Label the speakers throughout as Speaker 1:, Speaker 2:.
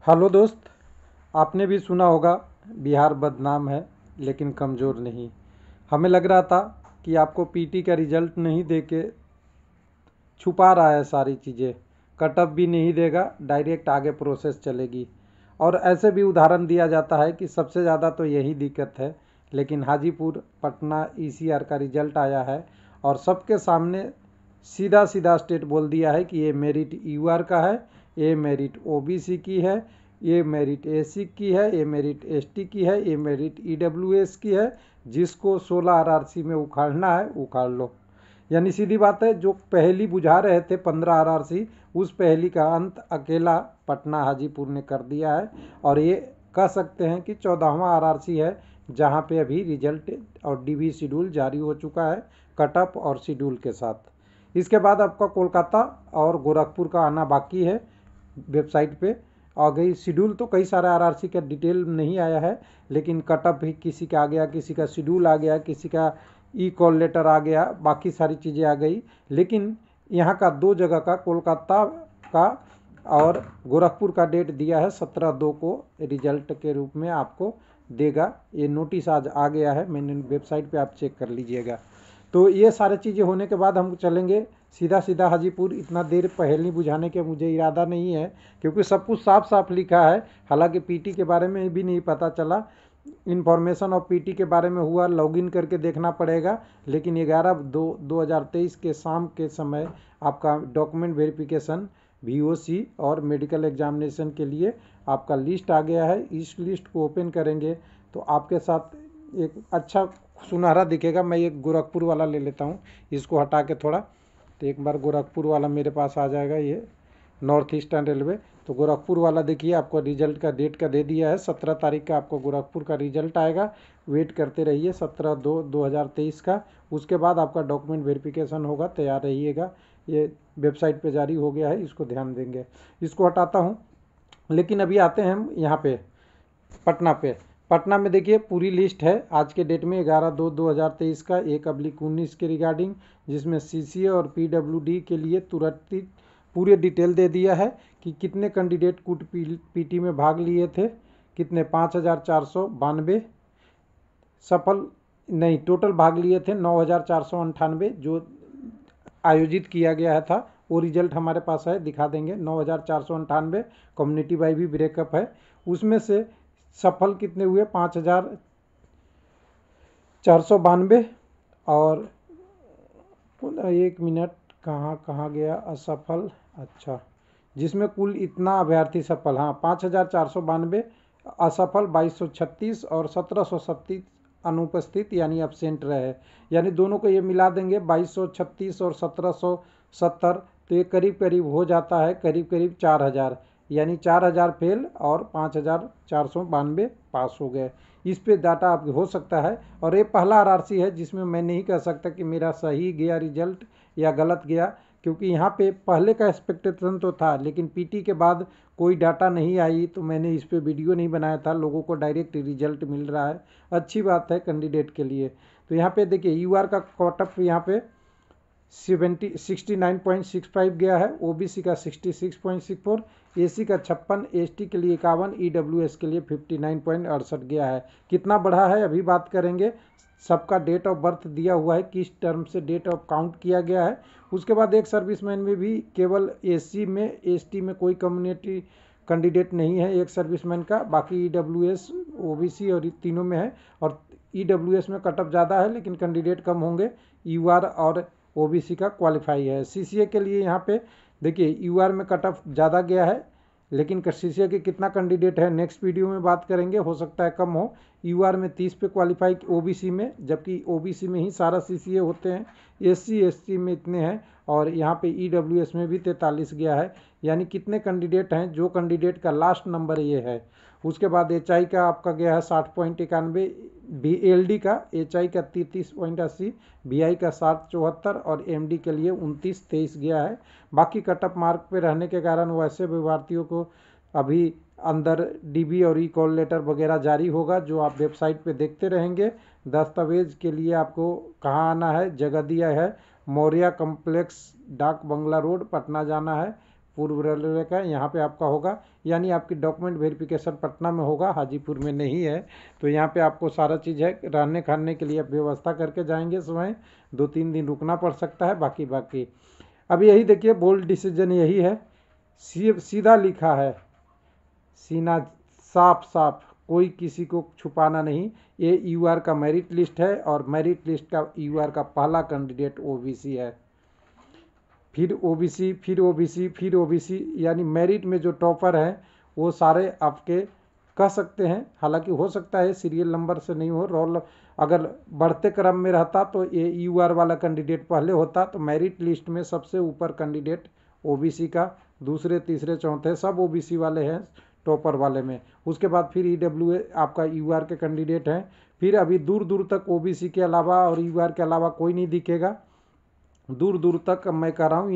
Speaker 1: Hello दोस्त। आपने भी सुना होगा बिहार बदनाम है लेकिन कमज़ोर नहीं। हमें लग रहा था कि आपको पीटी का रिजल्ट नहीं देके छुपा रहा है सारी चीज़ें, कटअप भी नहीं देगा, डायरेक्ट आगे प्रोसेस चलेगी। और ऐसे भी उदाहरण दिया जाता है कि सबसे ज़्यादा तो यही दिक्कत है, लेकिन हाजीपुर पटना ईसीआर का रिजल्ट आया है और सबके सामने सीधा सीधा स्टेट बोल दिया है कि ये मेरिट यूआर का है, ये मेरिट ओबीसी की है, ये मेरिट एसी की है, ये मेरिट एसटी की है, ये मेरिट ईडब्ल्यूएस की है। जिसको 16 आरआरसी में उखाड़ना है उखाड़ लो। यानी सीधी बात है, जो पहली बुझा रहे थे 15 आरआरसी, उस पहली का अंत अकेला पटना हाजीपुर ने कर दिया है। और ये कह सकते हैं कि 14वां आरआरसी है जहां पे अभी रिजल्ट और डीबी शेड्यूल जारी हो चुका है कटअप और शेड्यूल के साथ। इसके बाद आपका कोलकाता और गोरखपुर का आना बाकी है। वेबसाइट पे आ गई शेड्यूल, तो कई सारे आरआरसी का डिटेल नहीं आया है, लेकिन कटअप भी किसी का आ गया, किसी का शेड्यूल आ गया, किसी का ई कॉल लेटर आ गया, बाकी सारी चीज़ें आ गई। लेकिन यहाँ का दो जगह का, कोलकाता का और गोरखपुर का डेट दिया है 17/2 को रिजल्ट के रूप में आपको देगा। ये नोटिस आज आ गया है, मैंने वेबसाइट पे आप चेक कर लीजिएगा। तो ये सारी चीज़ें होने के बाद हम चलेंगे सीधा सीधा हाजीपुर। इतना देर पहेली बुझाने के मुझे इरादा नहीं है, क्योंकि सब कुछ साफ साफ लिखा है। हालांकि पीटी के बारे में भी नहीं पता चला, इन्फॉर्मेशन ऑफ पीटी के बारे में हुआ, लॉगिन करके देखना पड़ेगा। लेकिन 11/2/2023 के शाम के समय आपका डॉक्यूमेंट वेरिफिकेशन वीओसी और मेडिकल एग्जामिनेशन के लिए आपका लिस्ट आ गया है। इस लिस्ट को ओपन करेंगे तो आपके साथ एक अच्छा सुनहरा दिखेगा। मैं एक गोरखपुर वाला ले लेता हूँ, इसको हटा के थोड़ा, तो एक बार गोरखपुर वाला मेरे पास आ जाएगा। ये नॉर्थ ईस्टर्न रेलवे, तो गोरखपुर वाला देखिए आपको रिजल्ट का डेट का दे दिया है। 17 तारीख का आपको गोरखपुर का रिजल्ट आएगा। वेट करते रहिए 17/2/2023 का। उसके बाद आपका डॉक्यूमेंट वेरिफिकेशन होगा, तैयार रहिएगा। ये वेबसाइट पे जारी हो गया है, इसको ध्यान देंगे। इसको हटाता हूँ। लेकिन अभी आते हैं हम यहाँ पे पटना पे। पटना में देखिए पूरी लिस्ट है आज के डेट में 11/2/2023 का 1/19 के रिगार्डिंग, जिसमें सीसीए और पीडब्ल्यूडी के लिए तुरंत पूरे डिटेल दे दिया है कि कितने कैंडिडेट कुट पीटी में भाग लिए थे, कितने 5492 सफल नहीं, टोटल भाग लिए थे 9498 जो आयोजित किया गया था। वो रिजल्ट हमारे पास है, दिखा देंगे। 9498 कम्युनिटी वाई भी ब्रेकअप है। उसमें से सफल कितने हुए 5492। और एक मिनट, कहाँ कहाँ गया असफल, अच्छा, जिसमें कुल इतना अभ्यर्थी सफल, हाँ 5492 असफल, 2236 और 1737 अनुपस्थित यानी अब्सेंट रहे। यानी दोनों को ये मिला देंगे 2236 और 1770, तो ये करीब करीब हो जाता है करीब करीब 4000। यानी 4000 फेल और 5492 पास हो गए। इस पे डाटा आप हो सकता है। और ये पहला आरआरसी है जिसमें मैं नहीं कह सकता कि मेरा सही गया रिजल्ट या गलत गया, क्योंकि यहाँ पे पहले का एक्सपेक्टेशन तो था, लेकिन पीटी के बाद कोई डाटा नहीं आई, तो मैंने इस पे वीडियो नहीं बनाया था। लोगों को डायरेक्ट रिजल्ट मिल रहा है, अच्छी बात है कैंडिडेट के लिए। तो यहाँ पे देखिए यूआर का कटऑफ यहाँ पे 69.65 गया है, ओबीसी का 66.64, एसी का 56, एसटी के लिए 51, ईडब्ल्यूएस के लिए 59.68 गया है। कितना बढ़ा है अभी बात करेंगे। सबका डेट ऑफ बर्थ दिया हुआ है, किस टर्म से डेट ऑफ काउंट किया गया है। उसके बाद एक सर्विसमैन में भी केवल एससी में, एसटी में कोई कम्युनिटी कैंडिडेट नहीं है एक सर्विसमैन का। बाकी ईडब्ल्यूएस, ओबीसी और तीनों में है। और ईडब्ल्यूएस में कटअप ज़्यादा है लेकिन कैंडिडेट कम होंगे। यूआर और ओबीसी का क्वालिफाई है। सीसीए के लिए यहाँ पे देखिए यूआर में कट ऑफ ज़्यादा गया है, लेकिन सीसीए के कितना कैंडिडेट है नेक्स्ट वीडियो में बात करेंगे, हो सकता है कम हो। यूआर में 30 पे क्वालिफाई ओबीसी में, जबकि ओबीसी में ही सारा सीसीए होते हैं। एससी एसटी में इतने हैं, और यहाँ पे ईडब्ल्यूएस में भी 43 गया है। यानी कितने कैंडिडेट हैं, जो कैंडिडेट का लास्ट नंबर ये है। उसके बाद एचआई का आपका गया है 60.91, बीएलडी का एचआई का 33.80, बीआई का 60.74 और एमडी के लिए 29-23 गया है। बाकी कटअप मार्क पे रहने के कारण वैसे विद्यार्थियों को अभी अंदर डीबी और ई कॉल लेटर वगैरह जारी होगा, जो आप वेबसाइट पे देखते रहेंगे। दस्तावेज के लिए आपको कहाँ आना है, जगह दिया है, मौर्या कम्प्लेक्स, डाक बंगला रोड, पटना जाना है। पूर्व रेलवे का यहाँ पे आपका होगा, यानी आपकी डॉक्यूमेंट वेरिफिकेशन पटना में होगा, हाजीपुर में नहीं है। तो यहाँ पे आपको सारा चीज़ है, रहने खाने के लिए आप व्यवस्था करके जाएंगे, समय 2-3 दिन रुकना पड़ सकता है। बाकी अब यही देखिए, बोल्ड डिसीजन यही है, सीधा लिखा है, सीना साफ साफ, कोई किसी को छुपाना नहीं। ये यूआर का मेरिट लिस्ट है और मेरिट लिस्ट का यूआर का पहला कैंडिडेट ओबीसी है, फिर ओबीसी, फिर ओबीसी, फिर ओबीसी, यानी मेरिट में जो टॉपर हैं वो सारे आपके कह सकते हैं। हालांकि हो सकता है सीरियल नंबर से नहीं हो, रोल अगर बढ़ते क्रम में रहता तो ये यूआर वाला कैंडिडेट पहले होता। तो मेरिट लिस्ट में सबसे ऊपर कैंडिडेट ओबीसी का, दूसरे तीसरे चौथे सब ओबीसी वाले हैं टॉपर वाले में। उसके बाद फिर ईडब्ल्यू आपका यूआर के कैंडिडेट हैं। फिर अभी दूर दूर तक ओबीसी के अलावा और यूआर के अलावा कोई नहीं दिखेगा, दूर दूर तक। मैं कह रहा हूँ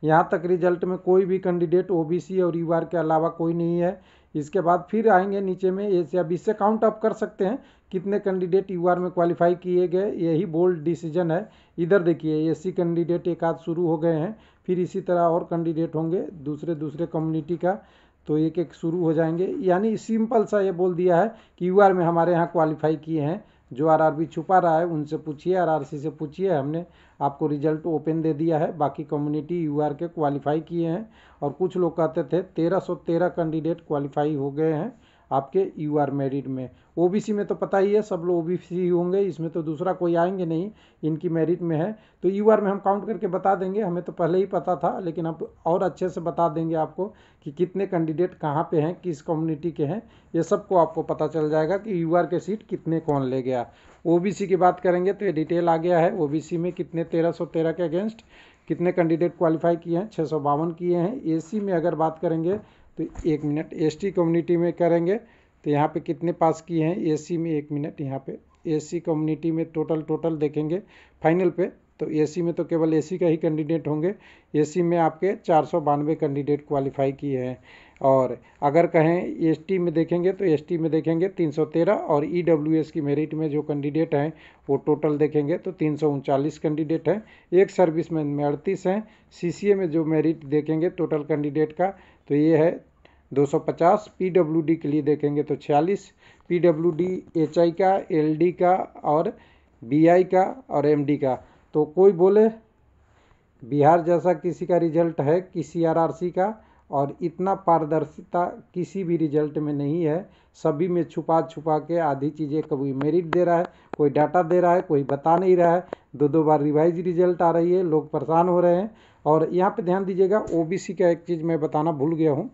Speaker 1: यहाँ तक रिजल्ट में कोई भी कैंडिडेट ओबीसी और यूआर के अलावा कोई नहीं है। इसके बाद फिर आएंगे नीचे में, ये अब इससे काउंट अप कर सकते हैं कितने कैंडिडेट यूआर में क्वालिफाई किए गए, यही बोल्ड डिसीजन है। इधर देखिए एससी कैंडिडेट एक आध शुरू हो गए हैं, फिर इसी तरह और कैंडिडेट होंगे दूसरे कम्युनिटी का, तो एक एक शुरू हो जाएंगे। यानी सिंपल सा ये बोल दिया है कि यूआर में हमारे यहाँ क्वालिफाई किए हैं। जो आरआरबी छुपा रहा है उनसे पूछिए, आरआरसी से पूछिए, हमने आपको रिजल्ट ओपन दे दिया है। बाकी कम्युनिटी यूआर के क्वालिफाई किए हैं। और कुछ लोग कहते थे 1313 कैंडिडेट क्वालिफाई हो गए हैं आपके यूआर मेरिट में। ओबीसी में तो पता ही है, सब लोग ओबीसी ही होंगे, इसमें तो दूसरा कोई आएंगे नहीं, इनकी मेरिट में है। तो यूआर में हम काउंट करके बता देंगे, हमें तो पहले ही पता था, लेकिन अब और अच्छे से बता देंगे आपको कि कितने कैंडिडेट कहाँ पे हैं, किस कम्युनिटी के हैं, ये सबको आपको पता चल जाएगा कि यूआर के सीट कितने कौन ले गया। ओबीसी की बात करेंगे तो ये डिटेल आ गया है, ओबीसी में कितने 1313 के अगेंस्ट कितने कैंडिडेट क्वालिफाई किए हैं, 652 किए हैं। एसी में अगर बात करेंगे तो 1 मिनट, एसटी कम्युनिटी में करेंगे तो यहाँ पे कितने पास किए हैं एसी में, 1 मिनट, यहाँ पे एसी कम्युनिटी में टोटल देखेंगे फाइनल पे, तो एसी में तो केवल एसी का ही कैंडिडेट होंगे। एसी में आपके 492 कैंडिडेट क्वालिफाई किए हैं। और अगर कहें एसटी में देखेंगे तो एसटी में देखेंगे 313, और ईडब्ल्यूएस की मेरिट में जो कैंडिडेट हैं वो टोटल देखेंगे तो 339 कैंडिडेट हैं। एक सर्विसमैन में 38 हैं। सीसीए में जो मेरिट देखेंगे टोटल कैंडिडेट का तो ये है 250। पीडब्ल्यूडी के लिए देखेंगे तो 46, पीडब्ल्यूडी एचआई का, एलडी का और बीआई का और एमडी का। तो कोई बोले बिहार जैसा किसी का रिजल्ट है, किसी आरआरसी का, और इतना पारदर्शिता किसी भी रिजल्ट में नहीं है। सभी में छुपा के आधी चीज़ें, कभी मेरिट दे रहा है, कोई डाटा दे रहा है, कोई बता नहीं रहा है, 2 बार रिवाइज रिजल्ट आ रही है, लोग परेशान हो रहे हैं। और यहाँ पे ध्यान दीजिएगा, ओबीसी का एक चीज़ मैं बताना भूल गया हूँ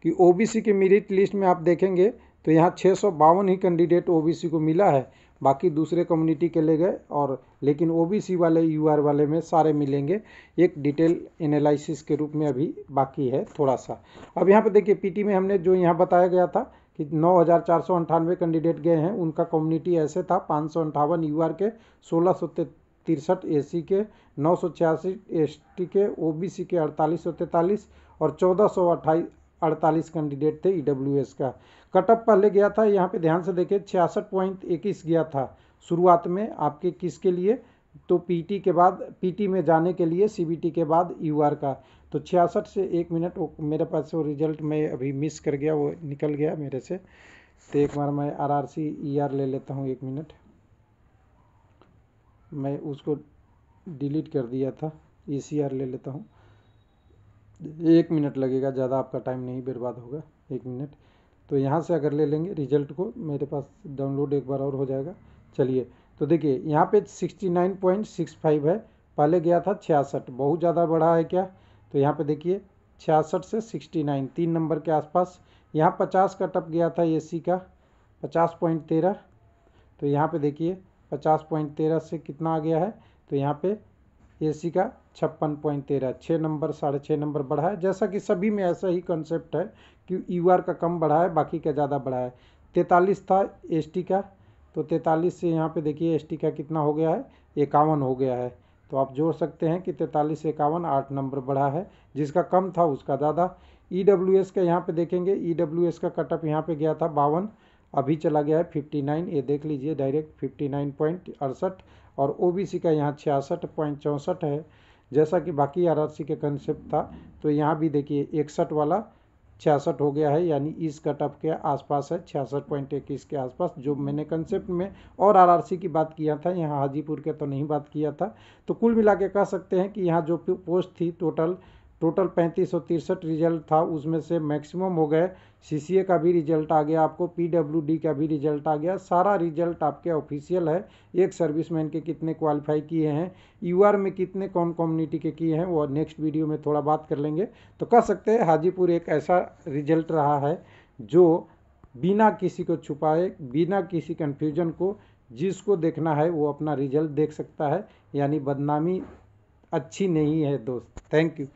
Speaker 1: कि ओबीसी के मेरिट लिस्ट में आप देखेंगे तो यहाँ 652 ही कैंडिडेट ओबीसी को मिला है, बाकी दूसरे कम्युनिटी के ले गए। और लेकिन ओबीसी वाले यूआर वाले में सारे मिलेंगे। एक डिटेल एनालिसिस के रूप में अभी बाकी है थोड़ा सा। अब यहाँ पे देखिए पीटी में हमने जो यहाँ बताया गया था कि 9498 कैंडिडेट गए हैं, उनका कम्युनिटी ऐसे था, 558 यूआर के, 1663 एसी के, 986 एसटी के, ओबीसी के 4843 और 1448 कैंडिडेट थे ईडब्ल्यूएस का। कटअप पहले गया था, यहाँ पे ध्यान से देखिए 66.21 गया था शुरुआत में आपके किसके लिए, तो पीटी के बाद, पीटी में जाने के लिए सीबीटी के बाद यूआर का। तो 66 से 1 मिनट मेरे पास वो रिजल्ट मैं अभी मिस कर गया, वो निकल गया मेरे से। तो एक बार मैं आरआरसी ईआर ले लेता हूँ, 1 मिनट, मैं उसको डिलीट कर दिया था, ईसीआर ले लेता हूँ। 1 मिनट लगेगा, ज़्यादा आपका टाइम नहीं बर्बाद होगा, 1 मिनट। तो यहाँ से अगर ले लेंगे रिजल्ट को, मेरे पास डाउनलोड एक बार और हो जाएगा। चलिए, तो देखिए यहाँ पे 69.65 है, पहले गया था 66, बहुत ज़्यादा बढ़ा है क्या। तो यहाँ पे देखिए 66 से 69, 3 नंबर के आसपास। यहाँ 50 का टप गया था एसी का, 50.13। तो यहाँ पे देखिए 50.13 से कितना आ गया है, तो यहाँ पे एसी का 56.13, 6 नंबर, 6.5 नंबर बढ़ा है। जैसा कि सभी में ऐसा ही कॉन्सेप्ट है कि यूआर का कम बढ़ा है, बाकी का ज़्यादा बढ़ा है। 43 था एसटी का, तो 43 से यहाँ पे देखिए एसटी का कितना हो गया है, 51 हो गया है। तो आप जोड़ सकते हैं कि 43 से 51, 8 नंबर बढ़ा है। जिसका कम था उसका ज़्यादा। ईडब्ल्यूएस का यहाँ पे देखेंगे, ईडब्ल्यूएस का कटअप यहाँ पे गया था 52, अभी चला गया है 59, ये देख लीजिए डायरेक्ट 59.68। और ओबीसी का यहाँ 66.64 है, जैसा कि बाकी आरआरसी के कंसेप्ट था। तो यहाँ भी देखिए 61 वाला 66 हो गया है, यानी इस कट ऑफ के आसपास है, 66.21 के आसपास, जो मैंने कंसेप्ट में और आरआरसी की बात किया था। यहाँ हाजीपुर के तो नहीं बात किया था। तो कुल मिला के कह सकते हैं कि यहाँ जो पोस्ट थी टोटल 3563 रिजल्ट था, उसमें से मैक्सिमम हो गए। सीसीए का भी रिजल्ट आ गया आपको, पीडब्ल्यूडी का भी रिजल्ट आ गया, सारा रिजल्ट आपके ऑफिशियल है। एक सर्विसमैन के कितने क्वालिफाई किए हैं, यूआर में कितने कौन कम्युनिटी के किए हैं, वो नेक्स्ट वीडियो में थोड़ा बात कर लेंगे। तो कह सकते हैं हाजीपुर एक ऐसा रिजल्ट रहा है जो बिना किसी को छुपाए, बिना किसी कन्फ्यूजन को, जिसको देखना है वो अपना रिजल्ट देख सकता है। यानी बदनामी अच्छी नहीं है दोस्त। Thank you.